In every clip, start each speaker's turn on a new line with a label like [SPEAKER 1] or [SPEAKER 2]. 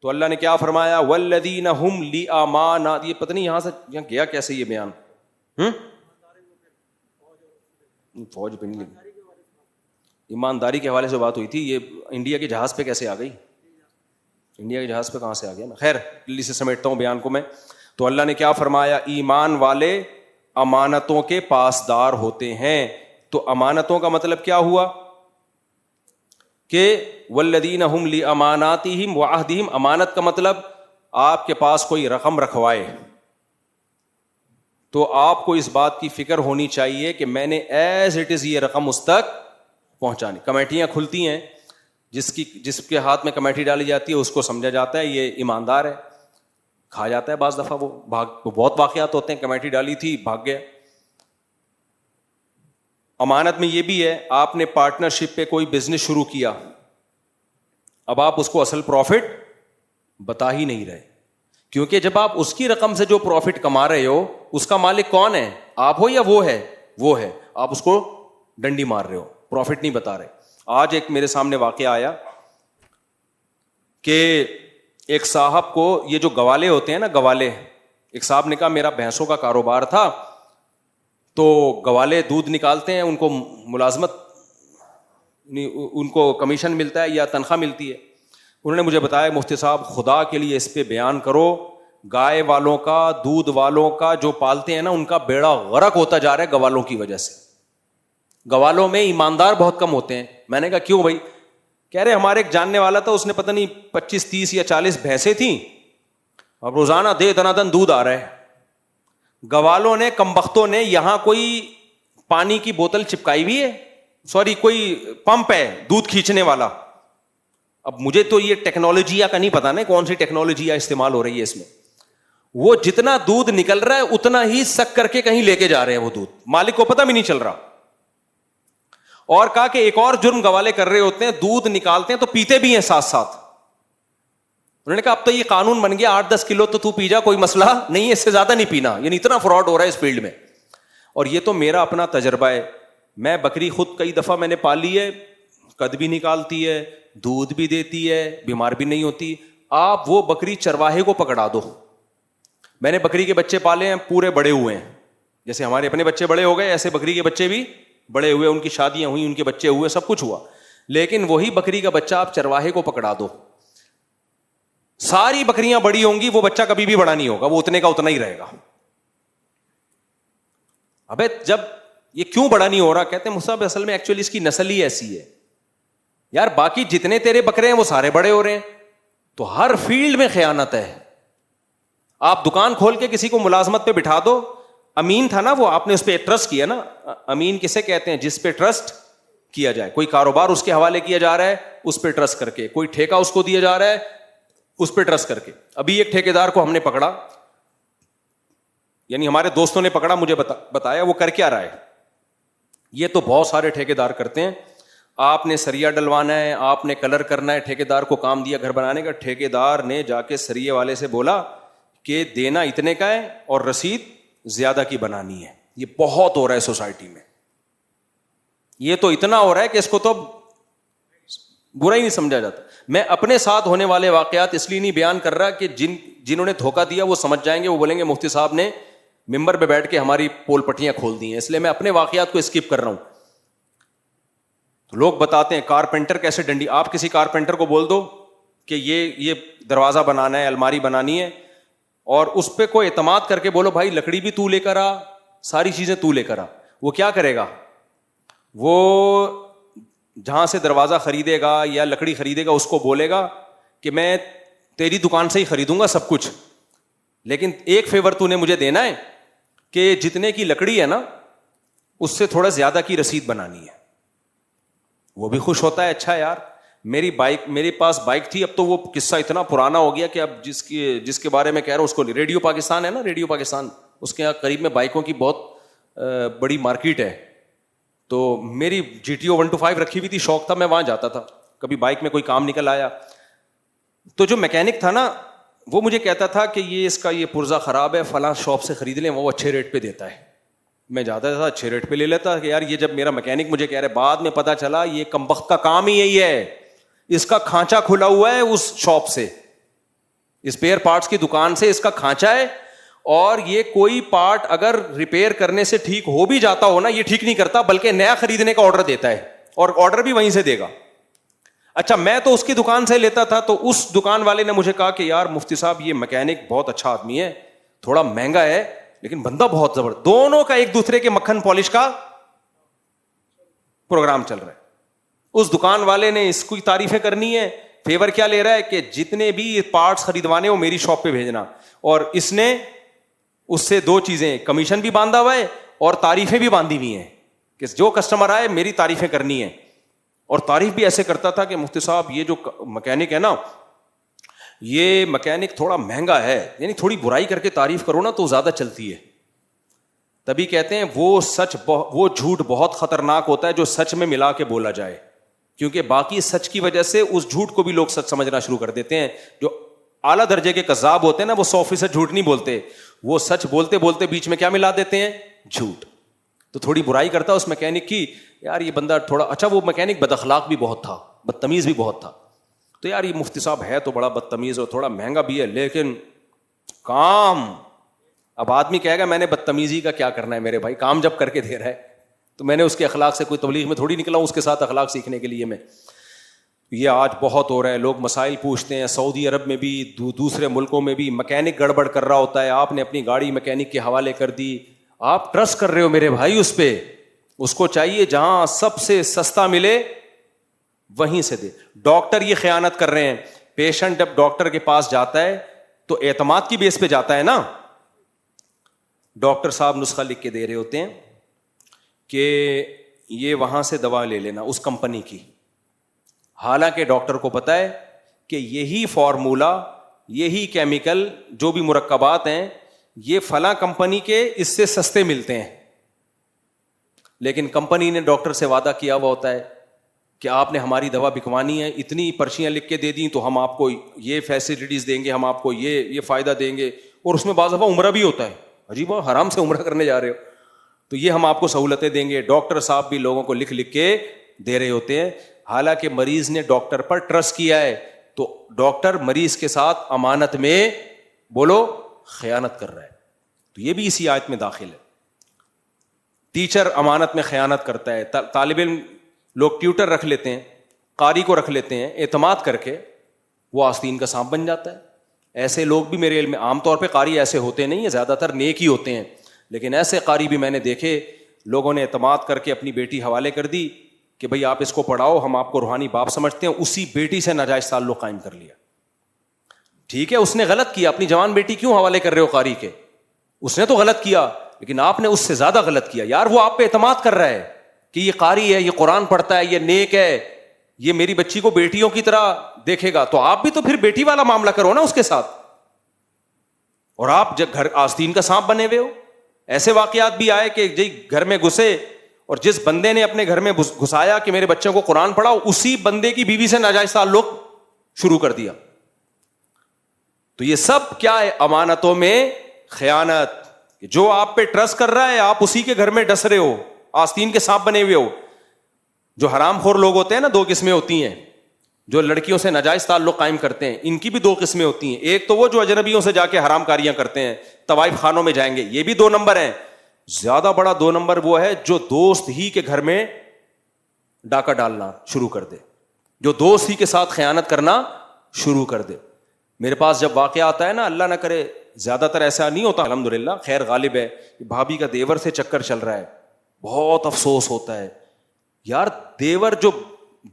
[SPEAKER 1] تو اللہ نے کیا فرمایا؟ والذین هم لامانات. یہ پتہ نہیں یہاں گیا کیسے یہ بیان. فوج پہ نہیں لگی, ایمانداری کے حوالے سے بات ہوئی تھی. یہ انڈیا کے جہاز پہ کیسے آ گئی؟ انڈیا کے جہاز پہ کہاں سے آ گیا نا. خیر جلدی سے سمیٹتا ہوں بیان کو میں. تو اللہ نے کیا فرمایا؟ ایمان والے امانتوں کے پاسدار ہوتے ہیں. تو امانتوں کا مطلب کیا ہوا کہ والذین هم لاماناتہم وعہدہم. امانت کا مطلب آپ کے پاس کوئی رقم رکھوائے تو آپ کو اس بات کی فکر ہونی چاہیے کہ میں نے ایز اٹ از یہ رقم اس تک پہنچانی. کمیٹیاں کھلتی ہیں, جس کے ہاتھ میں کمیٹی ڈالی جاتی ہے اس کو سمجھا جاتا ہے یہ ایماندار ہے, کھا جاتا ہے بعض دفعہ. وہ بہت واقعات ہوتے ہیں, کمیٹی ڈالی تھی بھاگ گیا. امانت میں یہ بھی ہے, آپ نے پارٹنرشپ پہ کوئی بزنس شروع کیا, اب آپ اس کو اصل پروفٹ بتا ہی نہیں رہے, کیونکہ جب آپ اس کی رقم سے جو پروفٹ کما رہے ہو اس کا مالک کون ہے؟ آپ ہو یا وہ ہے؟ وہ ہے. آپ اس کو ڈنڈی مار رہے ہو, پروفٹ نہیں بتا رہے. آج ایک میرے سامنے واقعہ آیا کہ ایک صاحب کو یہ جو گوالے ہوتے ہیں نا, گوالے, ایک صاحب نے کہا میرا بھینسوں کا کاروبار تھا تو گوالے دودھ نکالتے ہیں, ان کو ملازمت, ان کو کمیشن ملتا ہے یا تنخواہ ملتی ہے. انہوں نے مجھے بتایا مفتی صاحب خدا کے لیے اس پہ بیان کرو, گائے والوں کا, دودھ والوں کا جو پالتے ہیں نا ان کا بیڑا غرق ہوتا جا رہا ہے گوالوں کی وجہ سے. گوالوں میں ایماندار بہت کم ہوتے ہیں. میں نے کہا کیوں بھائی؟ کہہ رہے ہمارے ایک جاننے والا تھا, اس نے پتہ نہیں 25 30 یا 40 بھینسیں تھیں, اب روزانہ دنا دن دودھ آ رہا ہے. گوالوں نے, کمبختوں نے یہاں کوئی پانی کی بوتل چپکائی ہوئی ہے, سوری کوئی پمپ ہے دودھ کھینچنے والا. اب مجھے تو یہ ٹیکنالوجی کا نہیں پتا نا کون سی ٹیکنالوجی استعمال ہو رہی ہے اس میں. وہ جتنا دودھ نکل رہا ہے اتنا ہی سک کر کے کہیں لے کے جا رہے ہیں وہ دودھ, مالک کو پتہ بھی نہیں چل رہا. اور کہا کہ ایک اور جرم گوالے کر رہے ہوتے ہیں, دودھ نکالتے ہیں تو پیتے بھی ہیں ساتھ ساتھ. انہوں نے کہا اب تو یہ قانون بن گیا 8-10 کلو تو پی جا, کوئی مسئلہ نہیں ہے, اس سے زیادہ نہیں پینا. یعنی اتنا فراڈ ہو رہا ہے اس فیلڈ میں. اور یہ تو میرا اپنا تجربہ ہے. میں بکری خود کئی دفعہ میں نے پالی ہے, قد بھی نکالتی ہے, دودھ بھی دیتی ہے, بیمار بھی نہیں ہوتی. آپ وہ بکری چرواہے کو پکڑا دو. میں نے بکری کے بچے پالے ہیں, پورے بڑے ہوئے ہیں, جیسے ہمارے اپنے بچے بڑے ہو گئے ایسے بکری کے بچے بھی بڑے ہوئے, ان کی شادیاں ہوئی, ان کے بچے ہوئے, سب کچھ ہوا. لیکن وہی بکری کا بچہ آپ چرواہے کو پکڑا دو, ساری بکریاں بڑی ہوں گی, وہ بچہ کبھی بھی بڑا نہیں ہوگا, وہ اتنے کا اتنا ہی رہے گا. ابے جب یہ کیوں بڑا نہیں ہو رہا؟ کہتے ہیں مصعب اصل میں ایکچولی اس کی نسل ہی ایسی ہے یار, باقی جتنے تیرے بکرے ہیں وہ سارے بڑے ہو رہے ہیں. تو ہر فیلڈ میں خیانت ہے. آپ دکان کھول کے کسی کو ملازمت پہ بٹھا دو, امین تھا نا وہ, آپ نے اس پہ ٹرسٹ کیا نا. امین کسے کہتے ہیں؟ جس پہ ٹرسٹ کیا جائے. کوئی کاروبار اس کے حوالے کیا جا رہا ہے اس پہ ٹرسٹ کر کے, کوئی ٹھیکہ اس کو دیا جا رہا ہے اس پہ ٹرسٹ کر کے. ابھی ایک ٹھیکیدار کو ہم نے پکڑا, یعنی ہمارے دوستوں نے پکڑا, مجھے بتایا وہ کر کیا رہا ہے. یہ تو بہت سارے ٹھیکیدار کرتے ہیں. آپ نے سریا ڈلوانا ہے, آپ نے کلر کرنا ہے, ٹھیکیدار کو کام دیا گھر بنانے کا, ٹھیکیدار نے جا کے سریے والے سے بولا کہ دینا اتنے کا ہے اور رسید زیادہ کی بنانی ہے. یہ بہت ہو رہا ہے سوسائٹی میں, یہ تو اتنا ہو رہا ہے کہ اس کو تو برا ہی نہیں سمجھا جاتا. میں اپنے ساتھ ہونے والے واقعات اس لیے نہیں بیان کر رہا کہ جنہوں نے دھوکہ دیا وہ سمجھ جائیں گے, وہ بولیں گے مفتی صاحب نے ممبر پہ بیٹھ کے ہماری پول پٹیاں کھول دی ہیں, اس لیے میں اپنے واقعات کو اسکپ کر رہا ہوں. تو لوگ بتاتے ہیں کارپینٹر کیسے ڈنڈی. آپ کسی کارپینٹر کو بول دو کہ یہ دروازہ بنانا ہے, الماری بنانی ہے, اور اس پہ کوئی اعتماد کر کے بولو بھائی لکڑی بھی تو لے کر آ, ساری چیزیں تو لے کر آ, وہ کیا کرے گا؟ وہ جہاں سے دروازہ خریدے گا یا لکڑی خریدے گا اس کو بولے گا کہ میں تیری دکان سے ہی خریدوں گا سب کچھ, لیکن ایک فیور تو نے مجھے دینا ہے کہ جتنے کی لکڑی ہے نا اس سے تھوڑا زیادہ کی رسید بنانی ہے. وہ بھی خوش ہوتا ہے, اچھا یار میرے پاس بائک تھی, اب تو وہ قصہ اتنا پرانا ہو گیا کہ اب جس کے بارے میں کہہ رہا ہوں اس کو, ریڈیو پاکستان ہے نا, ریڈیو پاکستان, اس کے یہاں قریب میں بائکوں کی بہت بڑی مارکیٹ ہے. تو میری GTO 125 رکھی ہوئی تھی, شوق تھا, میں وہاں جاتا تھا. کبھی بائک میں کوئی کام نکل آیا تو جو میکینک تھا نا وہ مجھے کہتا تھا کہ یہ اس کا یہ پرزہ خراب ہے, فلاں شاپ سے خرید لیں, وہ اچھے ریٹ پہ دیتا ہے. میں جاتا تھا, اچھے ریٹ پہ لے لیتا کہ یار یہ جب میرا میکینک مجھے کہہ رہے, بعد میں پتا چلا یہ کمبخت کا کام ہی یہی ہے, اس کا کھانچا کھلا ہوا ہے اس شاپ سے, اسپیئر پارٹس کی دکان سے اس کا کھانچا ہے, اور یہ کوئی پارٹ اگر ریپیئر کرنے سے ٹھیک ہو بھی جاتا ہو نا, یہ ٹھیک نہیں کرتا بلکہ نیا خریدنے کا آرڈر دیتا ہے, اور آرڈر بھی وہیں سے دے گا. اچھا, میں تو اس کی دکان سے لیتا تھا, تو اس دکان والے نے مجھے کہا کہ یار مفتی صاحب یہ میکینک بہت اچھا آدمی ہے, تھوڑا مہنگا ہے لیکن بندہ بہت زبردست. دونوں کا ایک دوسرے کے مکھن پالش کا پروگرام چل رہا ہے. اس دکان والے نے اس کی تعریفیں کرنی ہے, فیور کیا لے رہا ہے کہ جتنے بھی پارٹس خریدوانے وہ میری شاپ پہ بھیجنا, اور اس نے اس سے دو چیزیں, کمیشن بھی باندھا ہوا ہے اور تعریفیں بھی باندھی ہوئی ہیں کہ جو کسٹمر آئے میری تعریفیں کرنی ہے. اور تعریف بھی ایسے کرتا تھا کہ مفتی صاحب یہ جو مکینک ہے نا, یہ مکینک تھوڑا مہنگا ہے, یعنی تھوڑی برائی کر کے تعریف کرو نا تو زیادہ چلتی ہے. تبھی کہتے ہیں وہ جھوٹ بہت خطرناک ہوتا ہے جو سچ میں ملا کے بولا جائے, کیونکہ باقی سچ کی وجہ سے اس جھوٹ کو بھی لوگ سچ سمجھنا شروع کر دیتے ہیں. جو اعلیٰ درجے کے کذاب ہوتے ہیں نا, وہ 100% جھوٹ نہیں بولتے, وہ سچ بولتے بولتے بیچ میں کیا ملا دیتے ہیں, جھوٹ. تو تھوڑی برائی کرتا اس میکینک کی, یار یہ بندہ تھوڑا اچھا, وہ میکینک بد اخلاق بھی بہت تھا, بدتمیز بھی بہت تھا, تو یار یہ مفتی صاحب ہے تو بڑا بدتمیز اور تھوڑا مہنگا بھی ہے لیکن کام. اب آدمی کہے گا میں نے بدتمیزی کا کیا کرنا ہے میرے بھائی, کام جب کر کے دے رہا ہے. تو میں نے اس کے اخلاق سے کوئی تبلیغ میں تھوڑی نکلا ہوں اس کے ساتھ اخلاق سیکھنے کے لیے. میں یہ آج بہت ہو رہا ہے, لوگ مسائل پوچھتے ہیں, سعودی عرب میں بھی دوسرے ملکوں میں بھی مکینک گڑبڑ کر رہا ہوتا ہے, آپ نے اپنی گاڑی مکینک کے حوالے کر دی, آپ ٹرسٹ کر رہے ہو میرے بھائی اس پہ, اس کو چاہیے جہاں سب سے سستا ملے وہیں سے دے. ڈاکٹر یہ خیانت کر رہے ہیں, پیشنٹ جب ڈاکٹر کے پاس جاتا ہے تو اعتماد کی بیس پہ جاتا ہے نا. ڈاکٹر صاحب نسخہ لکھ کے دے رہے ہوتے ہیں کہ یہ وہاں سے دوا لے لینا اس کمپنی کی, حالانکہ ڈاکٹر کو پتا ہے کہ یہی فارمولا, یہی کیمیکل, جو بھی مرکبات ہیں یہ فلاں کمپنی کے اس سے سستے ملتے ہیں, لیکن کمپنی نے ڈاکٹر سے وعدہ کیا ہوا ہوتا ہے کہ آپ نے ہماری دوا بکوانی ہے, اتنی پرچیاں لکھ کے دے دیں تو ہم آپ کو یہ فیسلٹیز دیں گے, ہم آپ کو یہ فائدہ دیں گے, اور اس میں بعض دفعہ عمرہ بھی ہوتا ہے. عجیب, حرام سے عمرہ کرنے جا رہے ہو تو یہ ہم آپ کو سہولتیں دیں گے. ڈاکٹر صاحب بھی لوگوں کو لکھ لکھ کے دے رہے ہوتے ہیں, حالانکہ مریض نے ڈاکٹر پر ٹرسٹ کیا ہے, تو ڈاکٹر مریض کے ساتھ امانت میں بولو خیانت کر رہا ہے. تو یہ بھی اسی آیت میں داخل ہے. ٹیچر امانت میں خیانت کرتا ہے, طالب علم لوگ ٹیوٹر رکھ لیتے ہیں, قاری کو رکھ لیتے ہیں اعتماد کر کے, وہ آستین کا سانپ بن جاتا ہے. ایسے لوگ بھی میرے علم میں, عام طور پہ قاری ایسے ہوتے نہیں ہیں, زیادہ تر نیک ہی ہوتے ہیں, لیکن ایسے قاری بھی میں نے دیکھے, لوگوں نے اعتماد کر کے اپنی بیٹی حوالے کر دی کہ بھائی آپ اس کو پڑھاؤ, ہم آپ کو روحانی باپ سمجھتے ہیں, اسی بیٹی سے ناجائز تعلق قائم کر لیا. ٹھیک ہے اس نے غلط کیا, اپنی جوان بیٹی کیوں حوالے کر رہے ہو قاری کے, اس نے تو غلط کیا, لیکن آپ نے اس سے زیادہ غلط کیا. یار وہ آپ پہ اعتماد کر رہا ہے کہ یہ قاری ہے, یہ قرآن پڑھتا ہے, یہ نیک ہے, یہ میری بچی کو بیٹیوں کی طرح دیکھے گا, تو آپ بھی تو پھر بیٹی والا معاملہ کرو نا اس کے ساتھ, اور آپ جب گھر آستین کا سانپ بنے ہوئے ہو. ایسے واقعات بھی آئے کہ جی گھر میں گھسے, اور جس بندے نے اپنے گھر میں گھسایا کہ میرے بچوں کو قرآن پڑھاؤ, اسی بندے کی بیوی سے ناجائز تعلق شروع کر دیا. تو یہ سب کیا ہے, امانتوں میں خیانت. جو آپ پہ ٹرسٹ کر رہا ہے آپ اسی کے گھر میں ڈس رہے ہو, آستین کے سانپ بنے ہوئے ہو. جو حرام خور لوگ ہوتے ہیں نا, دو قسمیں ہوتی ہیں, جو لڑکیوں سے ناجائز تعلق قائم کرتے ہیں, ان کی بھی دو قسمیں ہوتی ہیں. ایک تو وہ جو اجنبیوں سے جا کے حرام کاریاں کرتے ہیں, طوائف خانوں میں جائیں گے, یہ بھی 2 نمبر ہیں. زیادہ بڑا 2 نمبر وہ ہے جو دوست ہی کے گھر میں ڈاکہ ڈالنا شروع کر دے, جو دوست ہی کے ساتھ خیانت کرنا شروع کر دے. میرے پاس جب واقعہ آتا ہے نا, اللہ نہ کرے, زیادہ تر ایسا نہیں ہوتا الحمدللہ, خیر غالب ہے, بھابھی کا دیور سے چکر چل رہا ہے, بہت افسوس ہوتا ہے. یار دیور جو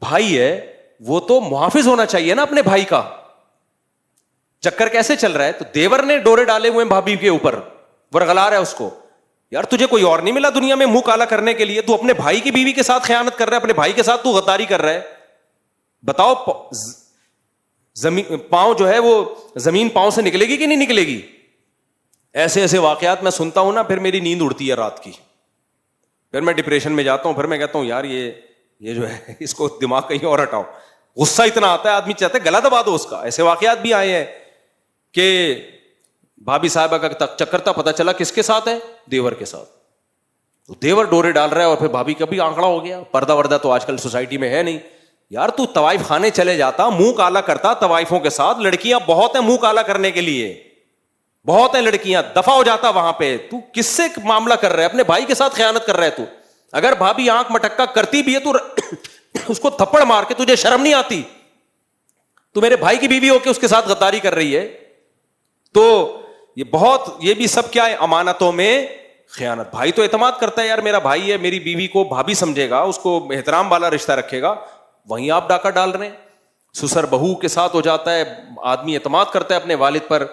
[SPEAKER 1] بھائی ہے وہ تو محافظ ہونا چاہیے نا اپنے بھائی کا, چکر کیسے چل رہا ہے؟ تو دیور نے ڈورے ڈالے ہوئے بھابھی کے اوپر, ورغلا رہا ہے اس کو. یار تجھے کوئی اور نہیں ملا دنیا میں منہ کالا کرنے کے لیے, تو اپنے بھائی کی بیوی کے ساتھ خیانت کر رہا ہے, اپنے بھائی کے ساتھ تو غداری کر رہا ہے. بتاؤ زمین پاؤں جو ہے وہ زمین پاؤں سے نکلے گی کہ نہیں نکلے گی؟ ایسے ایسے واقعات میں سنتا ہوں نا, پھر میری نیند اڑتی ہے رات کی, پھر میں ڈپریشن میں جاتا ہوں, پھر میں کہتا ہوں یار یہ جو ہے اس کو دماغ کہیں اور ہٹاؤ. غصہ اتنا آتا ہے, آدمی چاہتا ہے گلا دبا دو اس کا. ایسے واقعات بھی آئے ہیں کہ بھابھی صاحبہ کا چکر تھا, پتہ چلا کس کے ساتھ ہے, دیور کے ساتھ. تو دیور ڈورے ڈال رہا ہے اور پھر بھابھی کا بھی آنکڑا ہو گیا. پردہ وردہ تو آج کل سوسائٹی میں ہے نہیں, یار تو طوائف خانے چلے جاتا, منہ کالا کرتا طوائفوں کے ساتھ, لڑکیاں بہت ہیں منہ کالا کرنے کے لیے, بہت ہیں لڑکیاں, دفع ہو جاتا وہاں پہ. تو کس سے معاملہ کر رہا ہے؟ اپنے بھائی کے ساتھ خیانت کر رہا ہے تو. اگر بھابھی آنکھ مٹکا کرتی بھی ہے تو اس کو تھپڑ مار کے, تجھے شرم نہیں آتی؟ تو میرے بھائی کی بیوی ہو کے اس کے ساتھ غداری کر رہی ہے. تو یہ بہت, یہ بھی سب کیا ہے؟ امانتوں میں خیانت. بھائی تو اعتماد کرتا ہے, یار میرا بھائی ہے, میری بیوی کو بھابھی سمجھے گا, اس کو احترام والا رشتہ رکھے گا. وہیں آپ ڈاکہ ڈال رہے ہیں. سسر بہو کے ساتھ ہو جاتا ہے, آدمی اعتماد کرتا ہے اپنے والد پر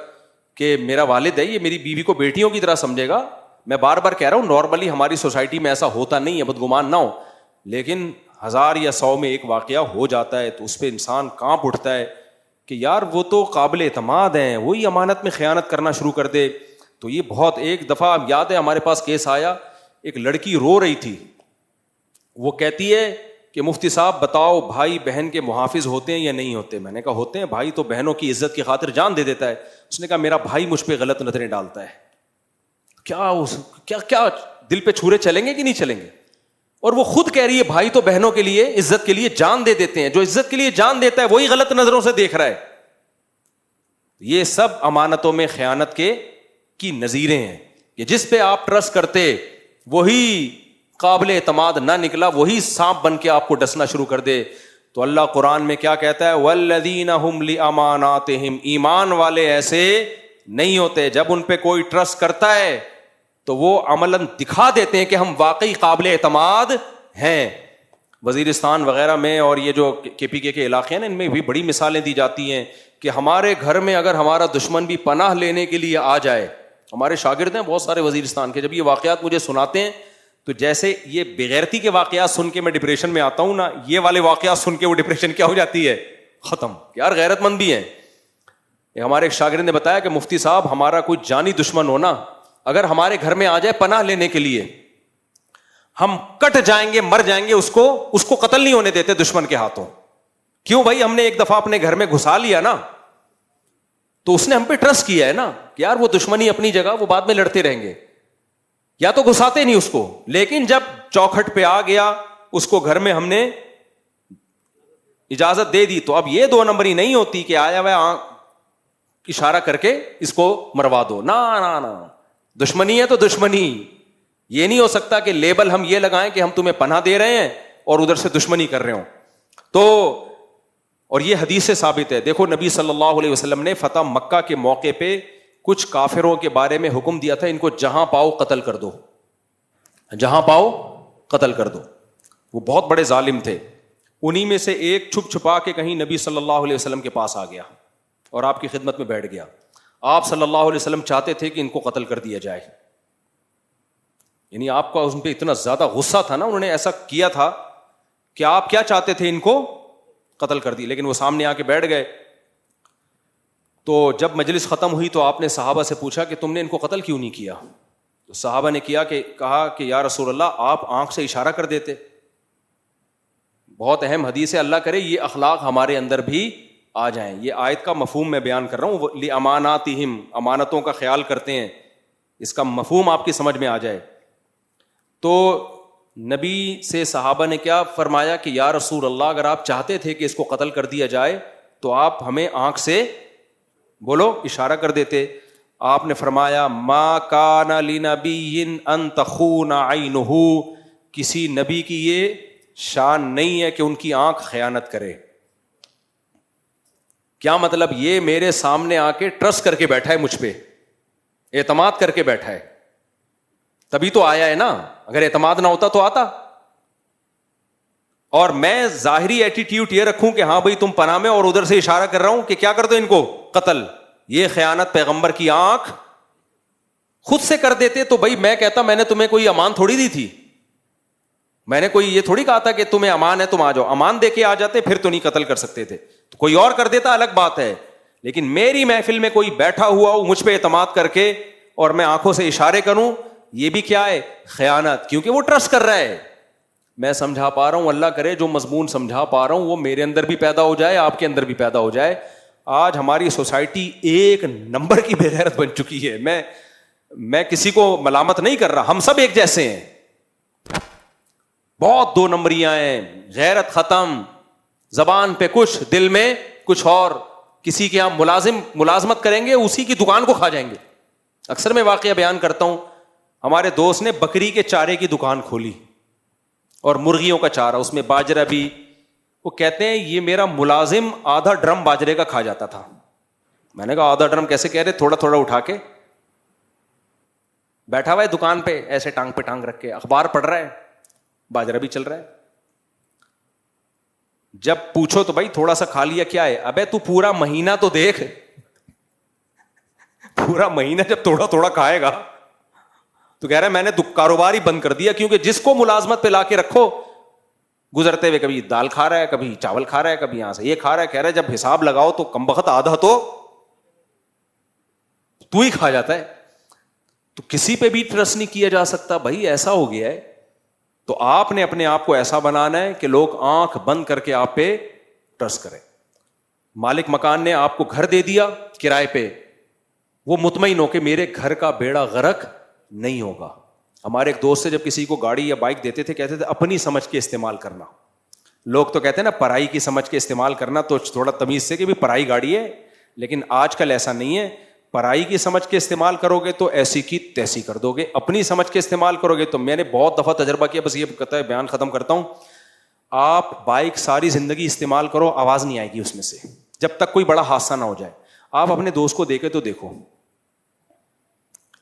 [SPEAKER 1] کہ میرا والد ہے, یہ میری بیوی کو بیٹیوں کی طرح سمجھے گا. میں بار بار کہہ رہا ہوں, نارملی ہماری سوسائٹی میں ایسا ہوتا نہیں ہے, بدگمان نہ ہو, لیکن 1000 یا 100 میں ایک واقعہ ہو جاتا ہے تو اس پہ انسان کانپ اٹھتا ہے کہ یار وہ تو قابل اعتماد ہیں, وہی امانت میں خیانت کرنا شروع کر دے. تو یہ بہت, ایک دفعہ یاد ہے ہمارے پاس کیس آیا, ایک لڑکی رو رہی تھی, وہ کہتی ہے کہ مفتی صاحب بتاؤ بھائی بہن کے محافظ ہوتے ہیں یا نہیں ہوتے؟ میں نے کہا ہوتے ہیں, بھائی تو بہنوں کی عزت کی خاطر جان دے دیتا ہے. اس نے کہا میرا بھائی مجھ پہ غلط نظریں ڈالتا ہے. کیا دل پہ چھرے چلیں گے کہ نہیں چلیں گے؟ اور وہ خود کہہ رہی ہے بھائی تو بہنوں کے لیے عزت کے لیے جان دے دیتے ہیں, جو عزت کے لیے جان دیتا ہے وہی غلط نظروں سے دیکھ رہا ہے. یہ سب امانتوں میں خیانت کی نظیریں ہیں کہ جس پہ آپ ٹرسٹ کرتے وہی قابل اعتماد نہ نکلا, وہی سانپ بن کے آپ کو ڈسنا شروع کر دے. تو اللہ قرآن میں کیا کہتا ہے؟ والذین ہم لاماناتہم, ایمان والے ایسے نہیں ہوتے, جب ان پہ کوئی ٹرسٹ کرتا ہے تو وہ عملاً دکھا دیتے ہیں کہ ہم واقعی قابل اعتماد ہیں. وزیرستان وغیرہ میں اور یہ جو KPK کے علاقے ہیں نا, ان میں بھی بڑی مثالیں دی جاتی ہیں کہ ہمارے گھر میں اگر ہمارا دشمن بھی پناہ لینے کے لیے آ جائے, ہمارے شاگرد ہیں بہت سارے وزیرستان کے, جب یہ واقعات مجھے سناتے ہیں تو جیسے یہ بغیرتی کے واقعات سن کے میں ڈپریشن میں آتا ہوں نا, یہ والے واقعات سن کے وہ ڈپریشن کیا ہو جاتی ہے؟ ختم. یار غیرت مند بھی ہیں. ہمارے ایک شاگرد نے بتایا کہ مفتی صاحب ہمارا کوئی جانی دشمن ہو نا, اگر ہمارے گھر میں آ جائے پناہ لینے کے لیے, ہم کٹ جائیں گے, مر جائیں گے, اس کو قتل نہیں ہونے دیتے دشمن کے ہاتھوں. کیوں بھائی؟ ہم نے ایک دفعہ اپنے گھر میں گھسا لیا نا, تو اس نے ہم پہ ٹرسٹ کیا ہے نا کہ یار وہ دشمنی اپنی جگہ, وہ بعد میں لڑتے رہیں گے, یا تو گھساتے نہیں اس کو. لیکن جب چوکھٹ پہ آ گیا, اس کو گھر میں ہم نے اجازت دے دی, تو اب یہ 2 نمبری نہیں ہوتی کہ آیا ہوا اشارہ کر کے اس کو مروا دو. نا دشمنی ہے تو دشمنی. یہ نہیں ہو سکتا کہ لیبل ہم یہ لگائیں کہ ہم تمہیں پناہ دے رہے ہیں اور ادھر سے دشمنی کر رہے ہوں. تو اور یہ حدیث سے ثابت ہے. دیکھو نبی صلی اللہ علیہ وسلم نے فتح مکہ کے موقع پہ کچھ کافروں کے بارے میں حکم دیا تھا, ان کو جہاں پاؤ قتل کر دو, جہاں پاؤ قتل کر دو. وہ بہت بڑے ظالم تھے. انہی میں سے ایک چھپ چھپا کے کہیں نبی صلی اللہ علیہ وسلم کے پاس آ گیا اور آپ کی خدمت میں بیٹھ گیا. آپ صلی اللہ علیہ وسلم چاہتے تھے کہ ان کو قتل کر دیا جائے. یعنی آپ کا ان پہ اتنا زیادہ غصہ تھا نا, انہوں نے ایسا کیا تھا کہ آپ کیا چاہتے تھے, ان کو قتل کر دی. لیکن وہ سامنے آ کے بیٹھ گئے. تو جب مجلس ختم ہوئی تو آپ نے صحابہ سے پوچھا کہ تم نے ان کو قتل کیوں نہیں کیا؟ تو صحابہ نے کہا کہ یا رسول اللہ آپ آنکھ سے اشارہ کر دیتے. بہت اہم حدیث ہے, اللہ کرے یہ اخلاق ہمارے اندر بھی آ جائیں. یہ آیت کا مفہوم میں بیان کر رہا ہوں, لِأَمَانَاتِهِمْ, امانتوں کا خیال کرتے ہیں, اس کا مفہوم آپ کی سمجھ میں آ جائے. تو نبی سے صحابہ نے کیا فرمایا کہ یا رسول اللہ اگر آپ چاہتے تھے کہ اس کو قتل کر دیا جائے تو آپ ہمیں آنکھ سے بولو اشارہ کر دیتے. آپ نے فرمایا ما کان لنبی ان تخون عینہ, کسی نبی کی یہ شان نہیں ہے کہ ان کی آنکھ خیانت کرے. کیا مطلب؟ یہ میرے سامنے آ کے ٹرسٹ کر کے بیٹھا ہے, مجھ پہ اعتماد کر کے بیٹھا ہے, تبھی تو آیا ہے نا. اگر اعتماد نہ ہوتا تو آتا. اور میں ظاہری ایٹیٹیوڈ یہ رکھوں کہ ہاں بھائی تم پناہ میں, اور ادھر سے اشارہ کر رہا ہوں کہ کیا کر دو ان کو قتل. یہ خیانت پیغمبر کی آنکھ خود سے کر دیتے تو بھائی میں کہتا میں نے تمہیں کوئی امان تھوڑی دی تھی, میں نے کوئی یہ تھوڑی کہا تھا کہ تمہیں امان ہے تم آ جاؤ. امان دے کے آ جاتے پھر تو نہیں قتل کر سکتے تھے, تو کوئی اور کر دیتا الگ بات ہے. لیکن میری محفل میں کوئی بیٹھا ہوا ہو مجھ پہ اعتماد کر کے اور میں آنکھوں سے اشارے کروں, یہ بھی کیا ہے؟ خیانت. کیونکہ وہ ٹرسٹ کر رہا ہے. میں سمجھا پا رہا ہوں, اللہ کرے جو مضمون سمجھا پا رہا ہوں وہ میرے اندر بھی پیدا ہو جائے, آپ کے اندر بھی پیدا ہو جائے. آج ہماری سوسائٹی ایک نمبر کی بے غیرت بن چکی ہے. میں کسی کو ملامت نہیں کر رہا, ہم سب ایک جیسے ہیں. بہت 2 نمبریاں ہیں, غیرت ختم, زبان پہ کچھ, دل میں کچھ اور. کسی کے یہاں ملازمت کریں گے, اسی کی دکان کو کھا جائیں گے. اکثر میں واقعہ بیان کرتا ہوں, ہمارے دوست نے بکری کے چارے کی دکان کھولی اور مرغیوں کا چارہ, اس میں باجرہ بھی. وہ کہتے ہیں یہ میرا ملازم آدھا ڈرم باجرے کا کھا جاتا تھا. میں نے کہا آدھا ڈرم کیسے کہہ رہے؟ تھوڑا تھوڑا اٹھا کے بیٹھا ہوا ہے دکان پہ, ایسے ٹانگ پہ ٹانگ رکھ کے اخبار پڑھ رہا ہے, باجرہ بھی چل رہا ہے. جب پوچھو تو بھائی تھوڑا سا کھا لیا کیا ہے؟ ابے تو پورا مہینہ تو دیکھ, پورا مہینہ جب تھوڑا تھوڑا کھائے گا تو کہہ رہا ہے میں نے کاروبار ہی بند کر دیا. کیونکہ جس کو ملازمت پہ لا کے رکھو, گزرتے ہوئے کبھی دال کھا رہا ہے, کبھی چاول کھا رہا ہے, کبھی یہاں سے یہ کھا رہا ہے, کہہ رہا ہے جب حساب لگاؤ تو کم بخت آدھا تو ہی کھا جاتا ہے. تو کسی پہ بھی ٹرسٹ نہیں کیا جا سکتا بھائی, ایسا ہو گیا ہے. تو آپ نے اپنے آپ کو ایسا بنانا ہے کہ لوگ آنکھ بند کر کے آپ پہ ٹرسٹ کریں. مالک مکان نے آپ کو گھر دے دیا کرائے پہ, وہ مطمئن ہو کہ میرے گھر کا بیڑا غرق نہیں ہوگا. ہمارے ایک دوست سے جب کسی کو گاڑی یا بائک دیتے تھے, کہتے تھے اپنی سمجھ کے استعمال کرنا. لوگ تو کہتے ہیں نا پرائی کی سمجھ کے استعمال کرنا, تو تھوڑا تمیز سے کہ بھی پرائی گاڑی ہے, لیکن آج کل ایسا نہیں ہے. پرائی کی سمجھ کے استعمال کرو گے تو ایسی کی تیسی کر دو گے, اپنی سمجھ کے استعمال کرو گے تو. میں نے بہت دفعہ تجربہ کیا, بس یہ کہتا ہے بیان ختم کرتا ہوں. آپ بائک ساری زندگی استعمال کرو, آواز نہیں آئے گی اس میں سے جب تک کوئی بڑا حادثہ نہ ہو جائے. آپ اپنے دوست کو دیکھے تو دیکھو,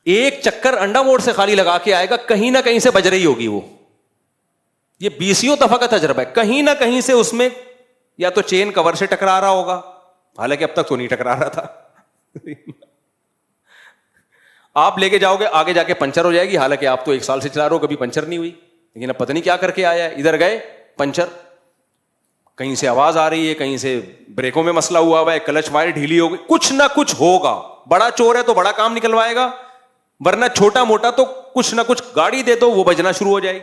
[SPEAKER 1] ایک چکر انڈا موڑ سے خالی لگا کے آئے گا, کہیں نہ کہیں سے بج رہی ہوگی وہ. یہ 20 دفعہ کا تجربہ ہے, کہیں نہ کہیں سے اس میں یا تو چین کور سے ٹکرا رہا ہوگا, حالانکہ اب تک تو نہیں ٹکرا رہا تھا. آپ لے کے جاؤ گے, آگے جا کے پنچر ہو جائے گی, حالانکہ آپ تو 1 سال سے چلا رہے ہو, کبھی پنچر نہیں ہوئی, لیکن اب پتہ نہیں کیا کر کے آیا ہے, ادھر گئے پنچر. کہیں سے آواز آ رہی ہے, کہیں سے بریکوں میں مسئلہ ہوا ہوا ہے, کلچ وائر ڈھیلی ہو گئی, کچھ نہ کچھ ہوگا. بڑا چور ہے تو بڑا کام نکلوائے گا, ورنہ چھوٹا موٹا تو کچھ نہ کچھ گاڑی دے دو وہ بجنا شروع ہو جائے گی.